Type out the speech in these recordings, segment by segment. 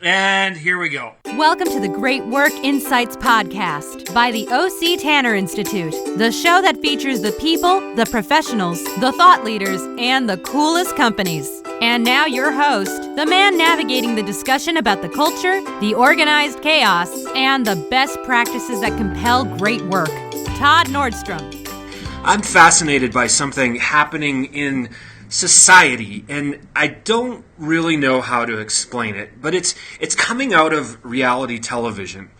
And here we go. Welcome to the Great Work Insights Podcast by the O.C. Tanner Institute, the show that features the people, the professionals, the thought leaders, and the coolest companies. And now your host, the man navigating the discussion about the culture, the organized chaos, and the best practices that compel great work, Todd Nordstrom. I'm fascinated by something happening in society, and I don't really know how to explain it, but it's coming out of reality television.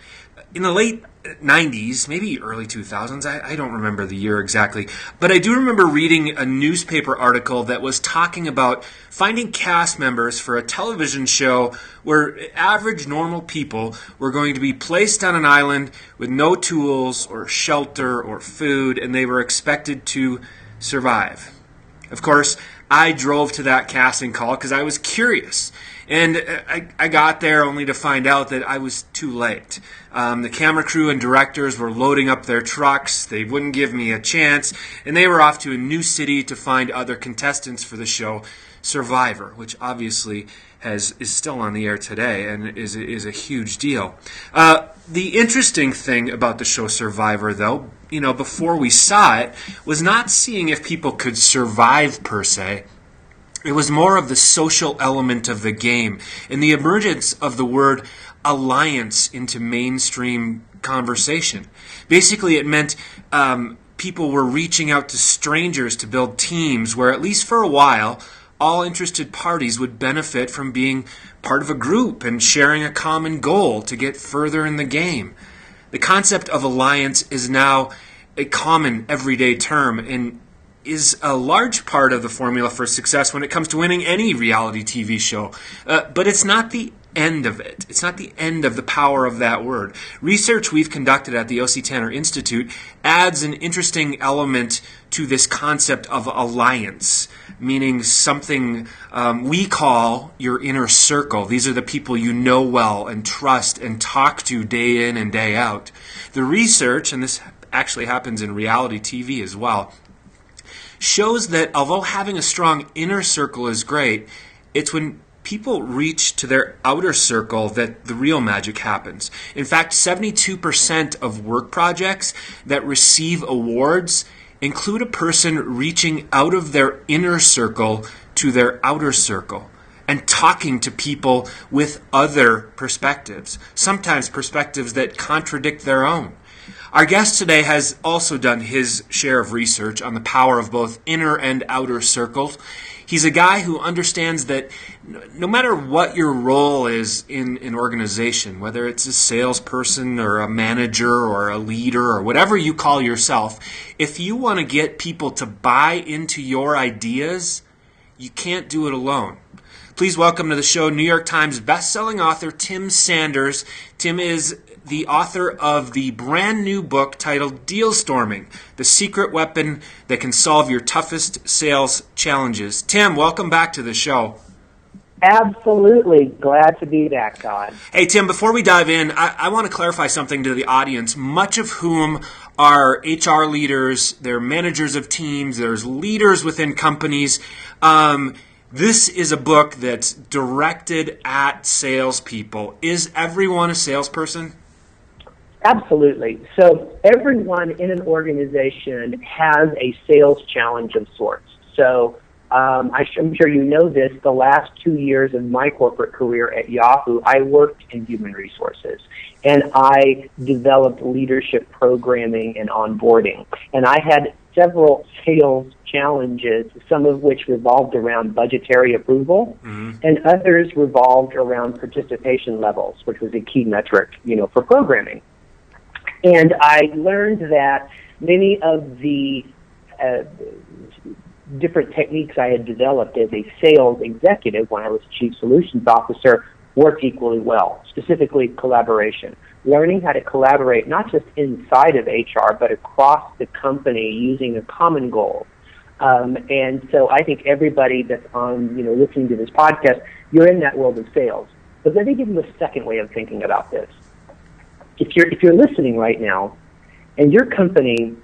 In the late 90s, maybe early 2000s, I don't remember the year exactly, but I do remember reading a newspaper article that was talking about finding cast members for a television show where average normal people were going to be placed on an island with no tools or shelter or food, and they were expected to survive. Of course, I drove to that casting call because I was curious. And I got there only to find out that I was too late. The camera crew and directors were loading up their trucks. They wouldn't give me a chance. And they were off to a new city to find other contestants for the show Survivor, which obviously is still on the air today and is a huge deal. The interesting thing about the show Survivor, though, before we saw it, was not seeing if people could survive per se. It was more of the social element of the game and the emergence of the word alliance into mainstream conversation. Basically, it meant people were reaching out to strangers to build teams where, at least for a while, all interested parties would benefit from being part of a group and sharing a common goal to get further in the game. The concept of alliance is now a common everyday term and is a large part of the formula for success when it comes to winning any reality TV show. But it's not the end of it. It's not the end of the power of that word. Research we've conducted at the O.C. Tanner Institute adds an interesting element to this concept of alliance, meaning something we call your inner circle. These are the people you know well and trust and talk to day in and day out. The research, and this actually happens in reality TV as well, shows that although having a strong inner circle is great, it's when people reach to their outer circle that the real magic happens. In fact, 72% of work projects that receive awards include a person reaching out of their inner circle to their outer circle and talking to people with other perspectives, sometimes perspectives that contradict their own. Our guest today has also done his share of research on the power of both inner and outer circles. He's a guy who understands that no matter what your role is in an organization, whether it's a salesperson or a manager or a leader or whatever you call yourself, if you want to get people to buy into your ideas, you can't do it alone. Please welcome to the show New York Times bestselling author Tim Sanders. Tim is the author of the brand new book titled Deal Storming, the secret weapon that can solve your toughest sales challenges. Tim, welcome back to the show. Absolutely. Glad to be back, Todd. Hey, Tim, before we dive in, I want to clarify something to the audience, much of whom are HR leaders, they're managers of teams, there's leaders within companies. This is a book that's directed at salespeople. Is everyone a salesperson? Absolutely. So everyone in an organization has a sales challenge of sorts. So I'm sure you know this, the last 2 years of my corporate career at Yahoo, I worked in human resources. And I developed leadership programming and onboarding. And I had several sales challenges, some of which revolved around budgetary approval, and others revolved around participation levels, which was a key metric, for programming. And I learned that many of the different techniques I had developed as a sales executive when I was Chief Solutions Officer worked equally well, specifically collaboration. Learning how to collaborate not just inside of HR, but across the company using a common goal. And so I think everybody that's on, listening to this podcast, you're in that world of sales. But let me give you a second way of thinking about this. If you're listening right now, and your company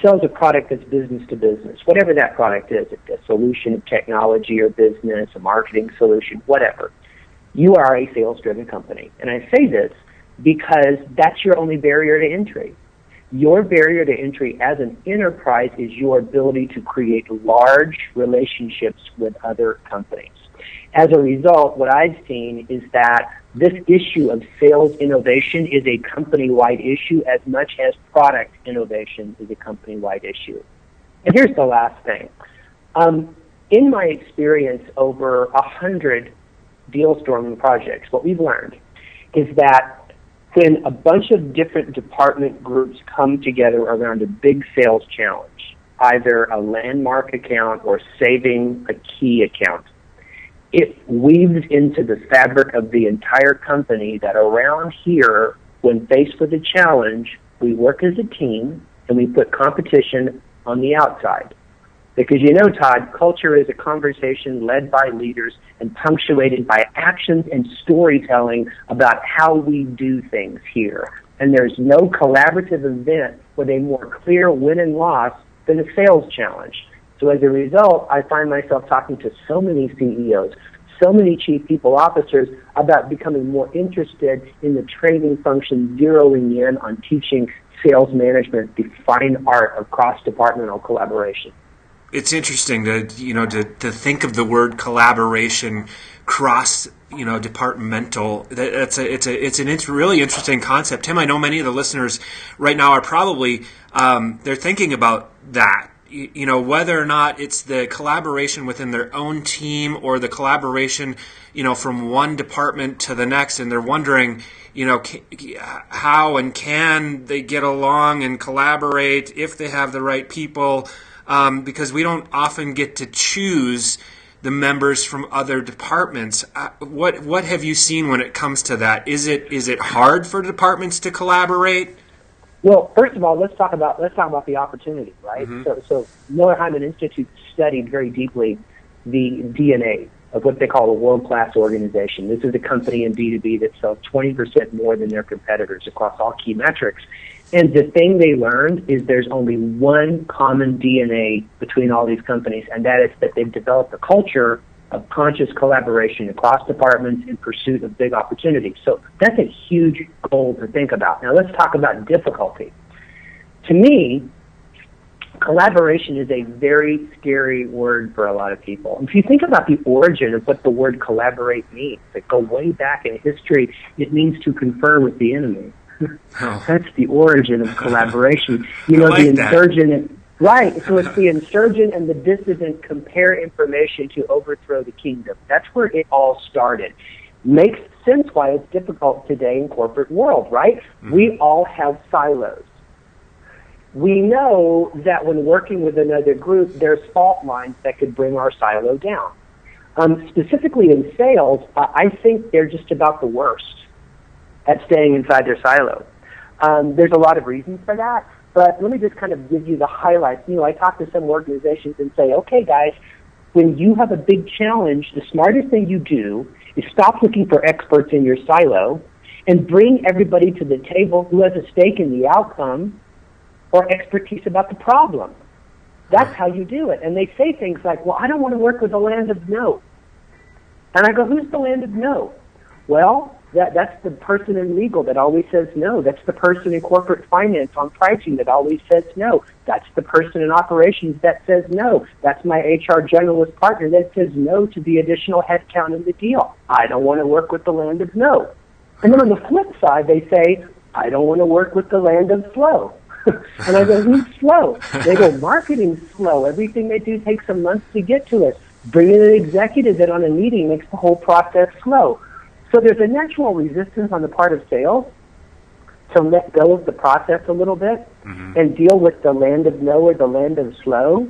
sells a product that's business to business, whatever that product is, a solution, technology or business, a marketing solution, whatever, you are a sales-driven company. And I say this because that's your only barrier to entry. Your barrier to entry as an enterprise is your ability to create large relationships with other companies. As a result, what I've seen is that this issue of sales innovation is a company-wide issue as much as product innovation is a company-wide issue. And here's the last thing. In my experience over 100 deal storming projects, what we've learned is that when a bunch of different department groups come together around a big sales challenge, either a landmark account or saving a key account, it weaves into the fabric of the entire company that around here, when faced with a challenge, we work as a team and we put competition on the outside. Because you know, Todd, culture is a conversation led by leaders and punctuated by actions and storytelling about how we do things here. And there's no collaborative event with a more clear win and loss than a sales challenge. So as a result, I find myself talking to so many CEOs, so many chief people officers about becoming more interested in the training function, zeroing in on teaching sales management the fine art of cross-departmental collaboration. It's interesting to think of the word collaboration cross departmental. It's a really interesting concept. Tim, I know many of the listeners right now are probably they're thinking about that. Whether or not it's the collaboration within their own team or the collaboration, from one department to the next, and they're wondering, how and can they get along and collaborate if they have the right people. Because we don't often get to choose the members from other departments. What have you seen when it comes to that? Is it hard for departments to collaborate? Well, first of all, let's talk about the opportunity, right? Mm-hmm. So Miller Heiman Institute studied very deeply the DNA of what they call a world-class organization. This is a company in B2B that sells 20% more than their competitors across all key metrics. And the thing they learned is there's only one common DNA between all these companies, and that is that they've developed a culture of conscious collaboration across departments in pursuit of big opportunities. So that's a huge goal to think about. Now let's talk about difficulty. To me, collaboration is a very scary word for a lot of people. If you think about the origin of what the word collaborate means, like go way back in history, it means to confer with the enemy. Oh. That's the origin of collaboration. The insurgent, right? So it's the insurgent and the dissident compare information to overthrow the kingdom. That's where it all started. Makes sense why it's difficult today in corporate world, right? Mm-hmm. We all have silos. We know that when working with another group, there's fault lines that could bring our silo down. Specifically in sales, I think they're just about the worst at staying inside their silo. There's a lot of reasons for that, but let me just kind of give you the highlights. I talk to some organizations and say, okay, guys, when you have a big challenge, the smartest thing you do is stop looking for experts in your silo and bring everybody to the table who has a stake in the outcome or expertise about the problem. That's how you do it. And they say things like, well, I don't want to work with the land of no. And I go, who's the land of no? Well, that's the person in legal that always says no. That's the person in corporate finance on pricing that always says no. That's the person in operations that says no. That's my HR generalist partner that says no to the additional headcount in the deal. I don't want to work with the land of no. And then on the flip side, they say, I don't want to work with the land of slow. And I go, who's slow? They go, marketing's slow. Everything they do takes a month to get to us. Bringing an executive in on a meeting makes the whole process slow. So there's a natural resistance on the part of sales to let go of the process a little bit and deal with the land of no or the land of slow.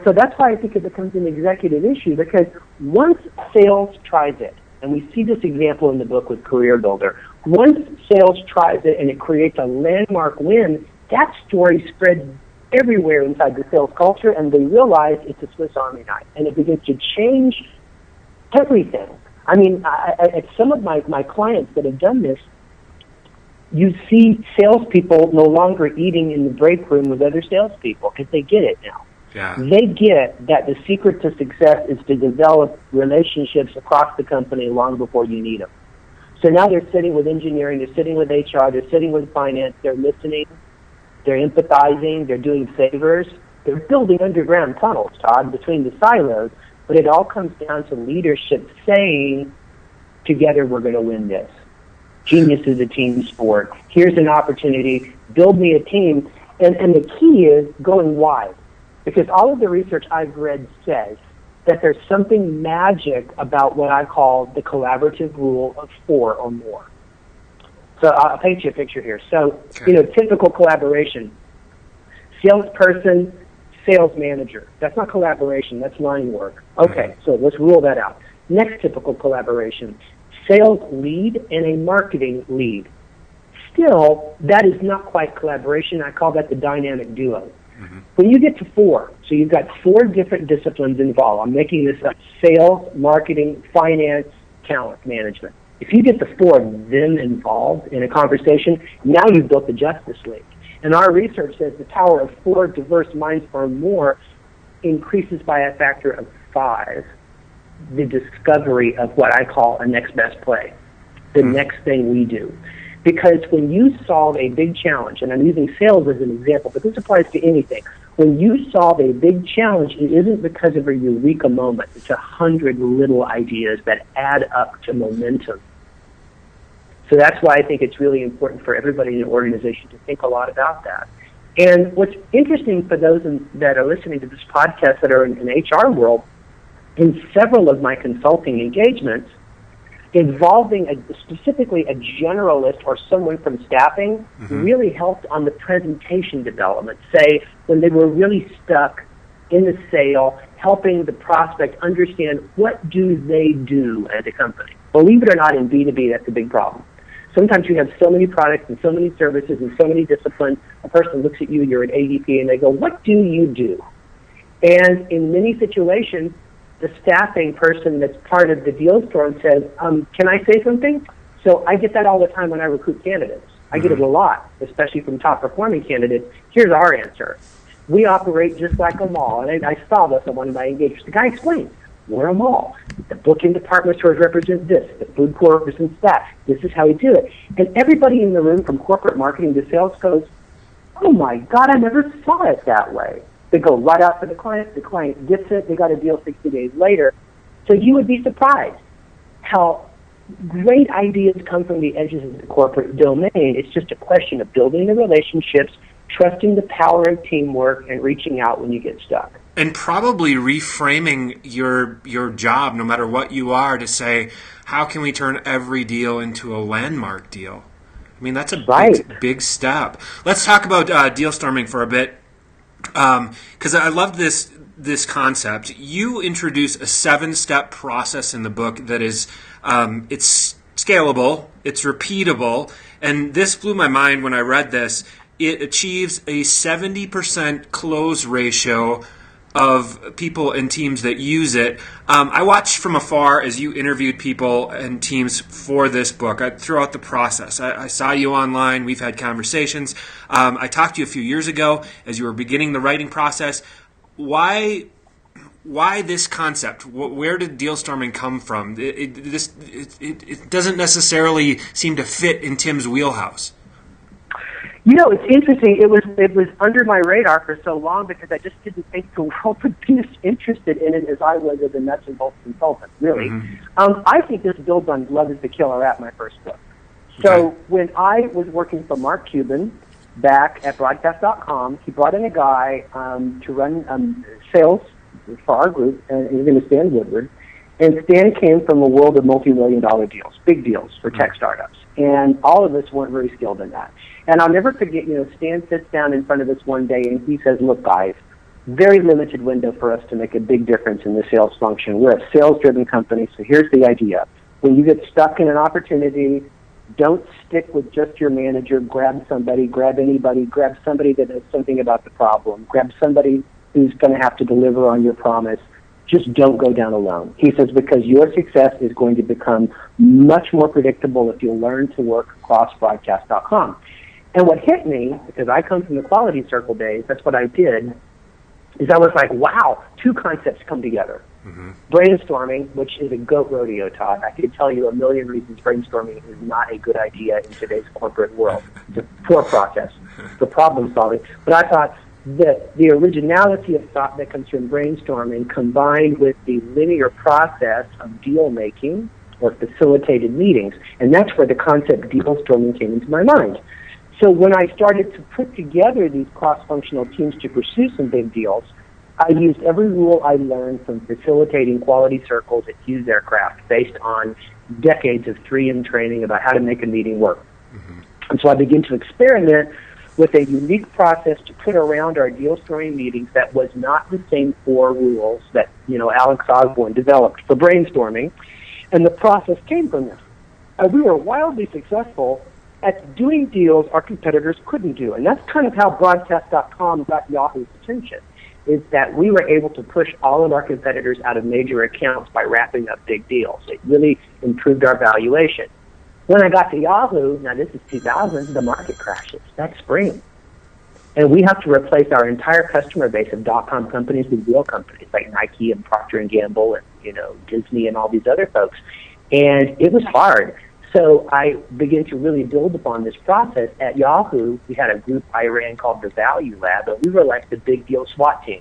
So that's why I think it becomes an executive issue, because once sales tries it, and we see this example in the book with Career Builder, once sales tries it and it creates a landmark win, that story spreads everywhere inside the sales culture, and they realize it's a Swiss Army knife, and it begins to change everything. I mean, at some of my clients that have done this, you see salespeople no longer eating in the break room with other salespeople because they get it now. Yeah. They get that the secret to success is to develop relationships across the company long before you need them. So now they're sitting with engineering, they're sitting with HR, they're sitting with finance, they're listening, they're empathizing, they're doing favors, they're building underground tunnels, Todd, between the silos, but it all comes down to leadership saying, together we're going to win this. Genius is a team sport. Here's an opportunity. Build me a team. And the key is going wide. Because all of the research I've read says that there's something magic about what I call the collaborative rule of 4 or more. So I'll paint you a picture here. So, typical collaboration. Salesperson, sales manager. That's not collaboration. That's line work. Okay, so let's rule that out. Next typical collaboration. Sales lead and a marketing lead. Still, that is not quite collaboration. I call that the dynamic duo. When you get to 4, so you've got 4 different disciplines involved. I'm making this up. Sales, marketing, finance, talent management. If you get the 4 of them involved in a conversation, now you've built the Justice League. And our research says the power of 4 diverse minds or more increases by a factor of 5 the discovery of what I call a next best play, the next thing we do. Because when you solve a big challenge, and I'm using sales as an example, but this applies to anything. When you solve a big challenge, it isn't because of a eureka moment. It's 100 little ideas that add up to momentum. So that's why I think it's really important for everybody in an organization to think a lot about that. And what's interesting for those that are listening to this podcast that are in the HR world, in several of my consulting engagements, involving specifically a generalist or someone from staffing really helped on the presentation development. Say, when they were really stuck in the sale, helping the prospect understand what do they do as a company. Believe it or not, in B2B, that's a big problem. Sometimes you have so many products and so many services and so many disciplines, a person looks at you, you're an ADP, and they go, what do you do? And in many situations, the staffing person that's part of the deal storm says, can I say something? So I get that all the time when I recruit candidates. I get it a lot, especially from top-performing candidates. Here's our answer. We operate just like a mall. And I saw this at one of my engagements. The guy explained, we're a mall. The booking department stores represent this. The food court represents that. This is how we do it. And everybody in the room, from corporate marketing to sales, goes, oh, my God, I never saw it that way. They go right out to the client gets it, they got a deal 60 days later. So you would be surprised how great ideas come from the edges of the corporate domain. It's just a question of building the relationships, trusting the power of teamwork, and reaching out when you get stuck. And probably reframing your job, no matter what you are, to say, how can we turn every deal into a landmark deal? I mean, that's a big step. Let's talk about deal storming for a bit. Because I love this concept. You introduce a 7-step process in the book that is it's scalable, it's repeatable, and this blew my mind when I read this. It achieves a 70% close ratio of people and teams that use it. I watched from afar as you interviewed people and teams for this book throughout the process. I saw you online. We've had conversations. I talked to you a few years ago as you were beginning the writing process. Why this concept? Where did deal storming come from? It doesn't necessarily seem to fit in Tim's wheelhouse. You know, it's interesting. It was under my radar for so long because I just didn't think the world would be as interested in it as I was as a nuts and bolts consultant, really. I think this builds on Love is the Killer App, my first book. So when I was working for Mark Cuban back at broadcast.com, he brought in a guy to run sales for our group, and his name is Stan Woodward. And Stan came from a world of multi-million-dollar deals, big deals for tech startups. And all of us weren't very skilled in that. And I'll never forget, Stan sits down in front of us one day and he says, look, guys, very limited window for us to make a big difference in the sales function. We're a sales-driven company, so here's the idea. When you get stuck in an opportunity, don't stick with just your manager. Grab somebody, grab anybody, grab somebody that knows something about the problem. Grab somebody who's going to have to deliver on your promise. Just don't go down alone. He says, because your success is going to become much more predictable if you learn to work across broadcast.com. And what hit me, because I come from the quality circle days, that's what I did, is I was like, wow, two concepts come together. Brainstorming, which is a goat rodeo, Todd. I could tell you a million reasons brainstorming is not a good idea in today's corporate world. It's a poor process for problem solving. But I thought that the originality of thought that comes from brainstorming combined with the linear process of deal making or facilitated meetings, and that's where the concept deal storming came into my mind. So when I started to put together these cross-functional teams to pursue some big deals, I used every rule I learned from facilitating quality circles at Hughes Aircraft based on decades of 3M training about how to make a meeting work. And so I began to experiment with a unique process to put around our deal storming meetings that was not the same 4 rules that, Alex Osborne developed for brainstorming. And the process came from this. We were wildly successful at doing deals our competitors couldn't do. And that's kind of how broadcast.com got Yahoo's attention, is that we were able to push all of our competitors out of major accounts by wrapping up big deals. It really improved our valuation. When I got to Yahoo, now this is 2000, the market crashes that spring. And we have to replace our entire customer base of .com companies with real companies like Nike and Procter & Gamble and, Disney and all these other folks. And it was hard. So I began to really build upon this process. At Yahoo, we had a group I ran called the Value Lab, and we were like the big deal SWAT team.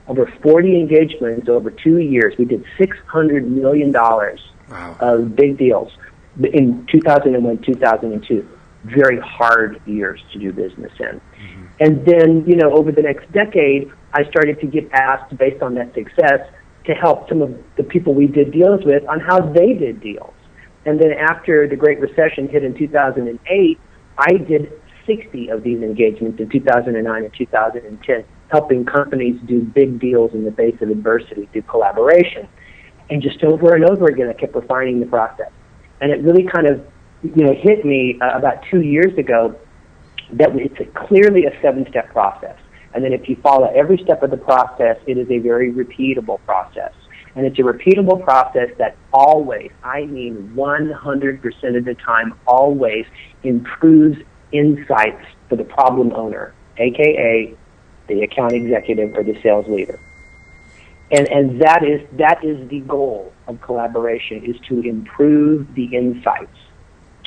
Over 40 engagements over 2 years. We did $600 million of big deals in 2001, 2002. Very hard years to do business in. And then, over the next decade, I started to get asked, based on that success, to help some of the people we did deals with on how they did deals. And then after the Great Recession hit in 2008, I did 60 of these engagements in 2009 and 2010, helping companies do big deals in the face of adversity through collaboration. And just over and over again, I kept refining the process. And it really kind of, hit me about 2 years ago that it's clearly a 7-step process. And then if you follow every step of the process, it is a very repeatable process. And it's a repeatable process that always, 100% of the time, always improves insights for the problem owner, a.k.a. the account executive or the sales leader. And that is the goal of collaboration, is to improve the insights,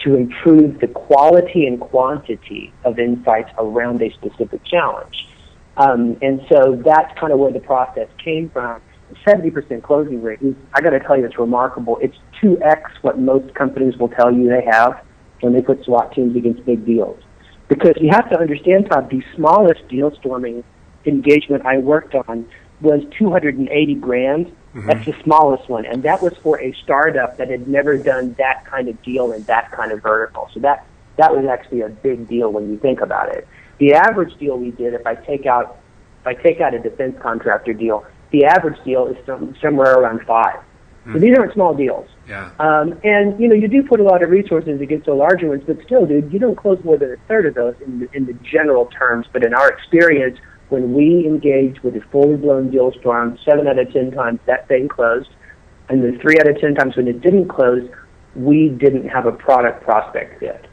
to improve the quality and quantity of insights around a specific challenge. And so that's kind of where the process came from. 70% closing rate is, I got to tell you, it's remarkable. It's 2x what most companies will tell you they have when they put SWAT teams against big deals. Because you have to understand, Todd, the smallest deal storming engagement I worked on was $280,000. That's the smallest one, and that was for a startup that had never done that kind of deal in that kind of vertical. So that was actually a big deal when you think about it. The average deal we did, if I take out a defense contractor deal, the average deal is somewhere around 5. So these aren't small deals. Yeah. And you do put a lot of resources against the larger ones, but still, dude, you don't close more than a third of those in the general terms. But in our experience, when we engaged with a fully blown deal storm, 7 out of 10 times that thing closed, and then 3 out of 10 times when it didn't close, we didn't have a product prospect fit.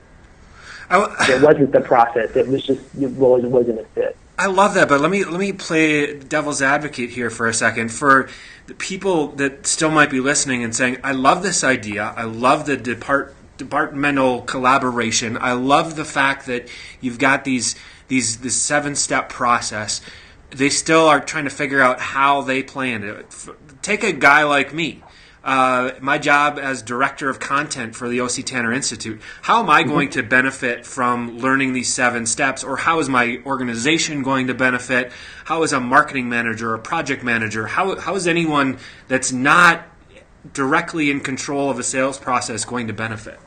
It wasn't the process. It was just, it wasn't a fit. I love that, but let me play devil's advocate here for a second. For the people that still might be listening and saying, I love this idea, I love the departmental collaboration, I love the fact that you've got this 7-step process. They still are trying to figure out how they plan it. Take a guy like me. My job as director of content for the O.C. Tanner Institute, how am I going to benefit from learning these 7 steps, or how is my organization going to benefit? How is a marketing manager, a project manager, how is anyone that's not directly in control of a sales process going to benefit?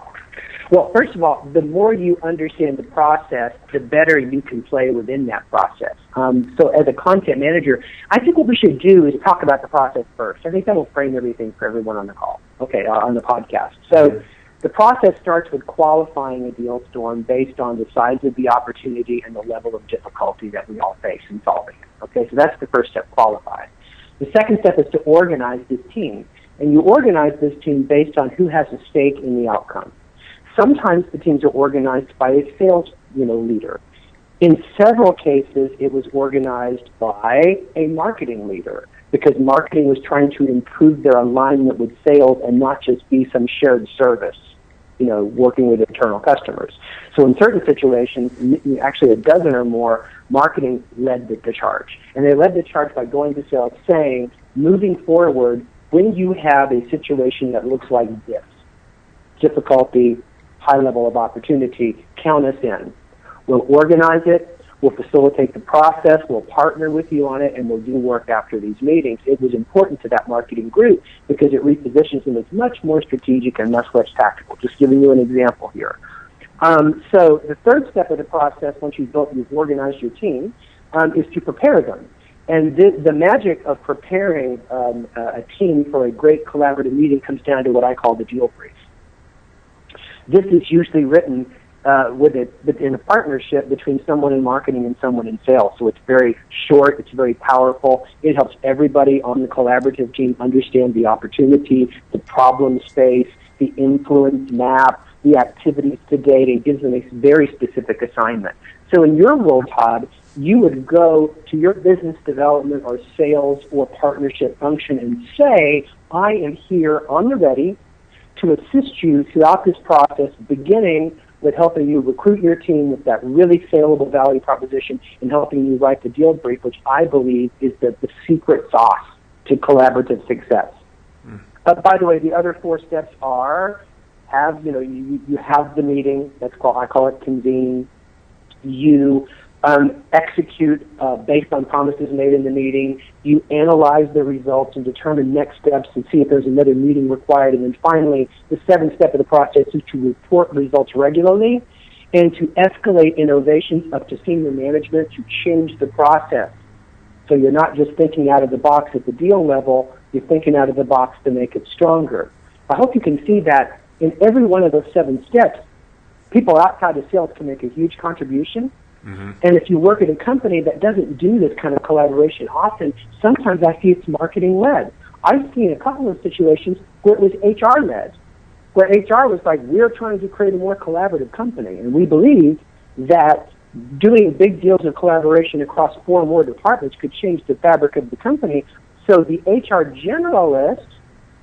Well, first of all, the more you understand the process, the better you can play within that process. So as a content manager, I think what we should do is talk about the process first. I think that will frame everything for everyone on the call, on the podcast. So the process starts with qualifying a deal storm based on the size of the opportunity and the level of difficulty that we all face in solving it. Okay, so that's the first step, qualify. The second step is to organize this team. And you organize this team based on who has a stake in the outcome. Sometimes the teams are organized by a sales, leader. In several cases, it was organized by a marketing leader because marketing was trying to improve their alignment with sales and not just be some shared service, working with internal customers. So in certain situations, actually a dozen or more, marketing led the charge. And they led the charge by going to sales saying, moving forward, when you have a situation that looks like this, difficulty, high level of opportunity, count us in. We'll organize it, we'll facilitate the process, we'll partner with you on it, and we'll do work after these meetings. It was important to that marketing group because it repositions them as much more strategic and much less tactical. Just giving you an example here. So the third step of the process, once you've organized your team, is to prepare them. And the magic of preparing a team for a great collaborative meeting comes down to what I call the deal brief. This is usually written in a partnership between someone in marketing and someone in sales. So it's very short, it's very powerful. It helps everybody on the collaborative team understand the opportunity, the problem space, the influence map, the activities to date. It gives them a very specific assignment. So in your role, Todd, you would go to your business development or sales or partnership function and say, I am here on the ready to assist you throughout this process, beginning with helping you recruit your team with that really saleable value proposition and helping you write the deal brief, which I believe is the secret sauce to collaborative success. By the way, the other four steps are you have the meeting. I call it convene. You execute based on promises made in the meeting. You analyze the results and determine next steps and see if there's another meeting required. And then finally, the seventh step of the process is to report results regularly and to escalate innovations up to senior management to change the process. So you're not just thinking out of the box at the deal level, you're thinking out of the box to make it stronger. I hope you can see that in every one of those 7 steps, people outside of sales can make a huge contribution. Mm-hmm. And if you work at a company that doesn't do this kind of collaboration often, sometimes I see it's marketing-led. I've seen a couple of situations where it was HR-led, where HR was like, we're trying to create a more collaborative company. And we believe that doing big deals of collaboration across 4 or more departments could change the fabric of the company. So the HR generalist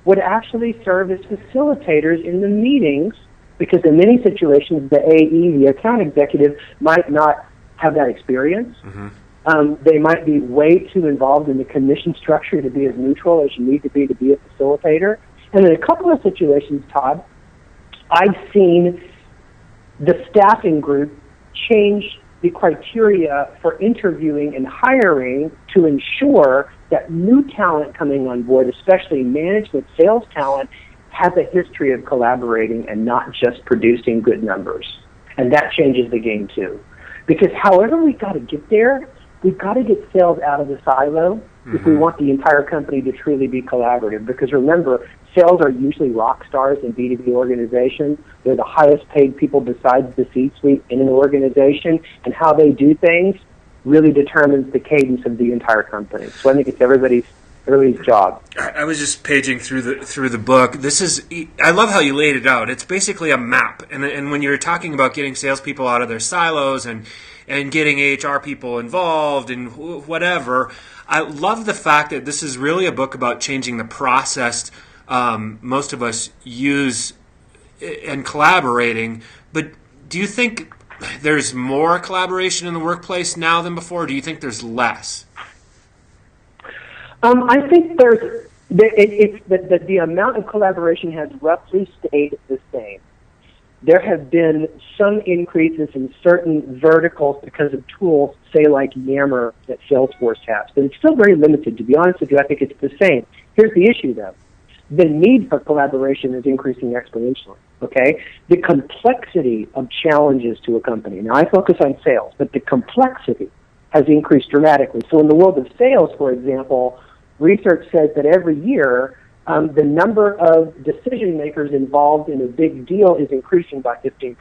would actually serve as facilitators in the meetings, because in many situations, the AE, the account executive, might not have that experience. Mm-hmm. They might be way too involved in the commission structure to be as neutral as you need to be a facilitator. And in a couple of situations, Todd, I've seen the staffing group change the criteria for interviewing and hiring to ensure that new talent coming on board, especially management sales talent, has a history of collaborating and not just producing good numbers. And that changes the game too. Because however we've got to get there, we've got to get sales out of the silo if we want the entire company to truly be collaborative. Because remember, sales are usually rock stars in B2B organizations. They're the highest paid people besides the C-suite in an organization, and how they do things really determines the cadence of the entire company. So I think it's everybody's job. I was just paging through the book. I love how you laid it out. It's basically a map, and when you're talking about getting salespeople out of their silos and getting HR people involved and whatever, I love the fact that this is really a book about changing the process most of us use and collaborating. But do you think there's more collaboration in the workplace now than before, or do you think there's less? I think the amount of collaboration has roughly stayed the same. There have been some increases in certain verticals because of tools, say like Yammer, that Salesforce has. But it's still very limited. To be honest with you, I think it's the same. Here's the issue, though. The need for collaboration is increasing exponentially, okay? The complexity of challenges to a company. Now, I focus on sales, but the complexity has increased dramatically. So in the world of sales, for example, research says that every year, the number of decision makers involved in a big deal is increasing by 15%.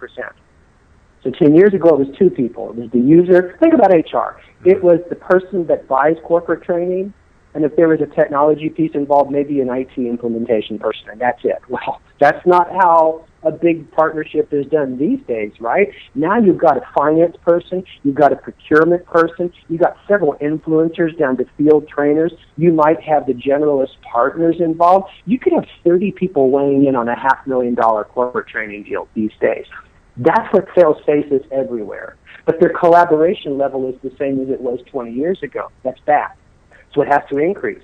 So 10 years ago, it was 2 people. It was the user. Think about HR. It was the person that buys corporate training and if there was a technology piece involved, maybe an IT implementation person, and that's it. Well, that's not how a big partnership is done these days, right? Now you've got a finance person, you've got a procurement person, you've got several influencers down to field trainers, you might have the generalist partners involved. You could have 30 people weighing in on a $500,000 corporate training deal these days. That's what sales faces everywhere. But their collaboration level is the same as it was 20 years ago. That's bad. So it has to increase.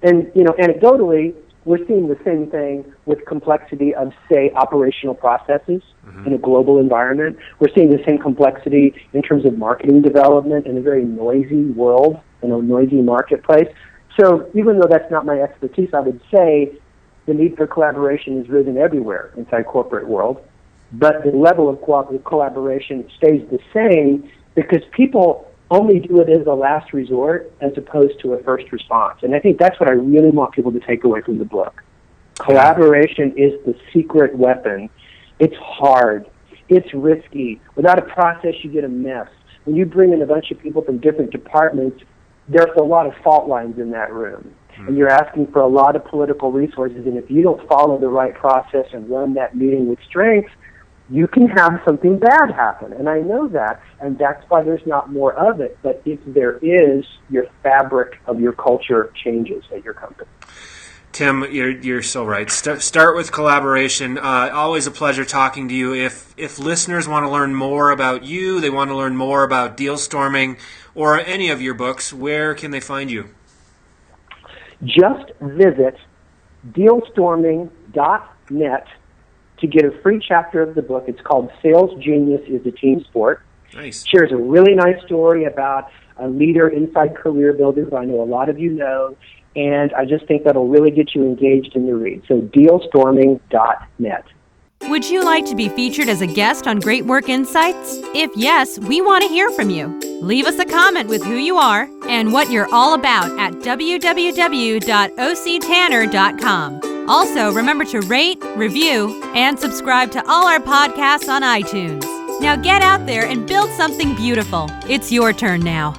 And, anecdotally, we're seeing the same thing with complexity of, say, operational processes in a global environment. We're seeing the same complexity in terms of marketing development in a very noisy world, in a noisy marketplace. So even though that's not my expertise, I would say the need for collaboration has risen everywhere inside corporate world. But the level of collaboration stays the same because people only do it as a last resort as opposed to a first response. And I think that's what I really want people to take away from the book. Collaboration is the secret weapon. It's hard. It's risky. Without a process, you get a mess. When you bring in a bunch of people from different departments, there's a lot of fault lines in that room. And you're asking for a lot of political resources. And if you don't follow the right process and run that meeting with strength, you can have something bad happen. And I know that, and that's why there's not more of it. But if there is, your fabric of your culture changes at your company. Tim, you're so right. Start with collaboration. Always a pleasure talking to you. If listeners want to learn more about you, they want to learn more about Deal Storming or any of your books, where can they find you? Just visit dealstorming.net to get a free chapter of the book. It's called Sales Genius is a Team Sport. Nice. Shares a really nice story about a leader inside Career Builder who I know a lot of you know, and I just think that'll really get you engaged in the read. So dealstorming.net. Would you like to be featured as a guest on Great Work Insights? If yes, we want to hear from you. Leave us a comment with who you are and what you're all about at www.octanner.com. Also, remember to rate, review, and subscribe to all our podcasts on iTunes. Now get out there and build something beautiful. It's your turn now.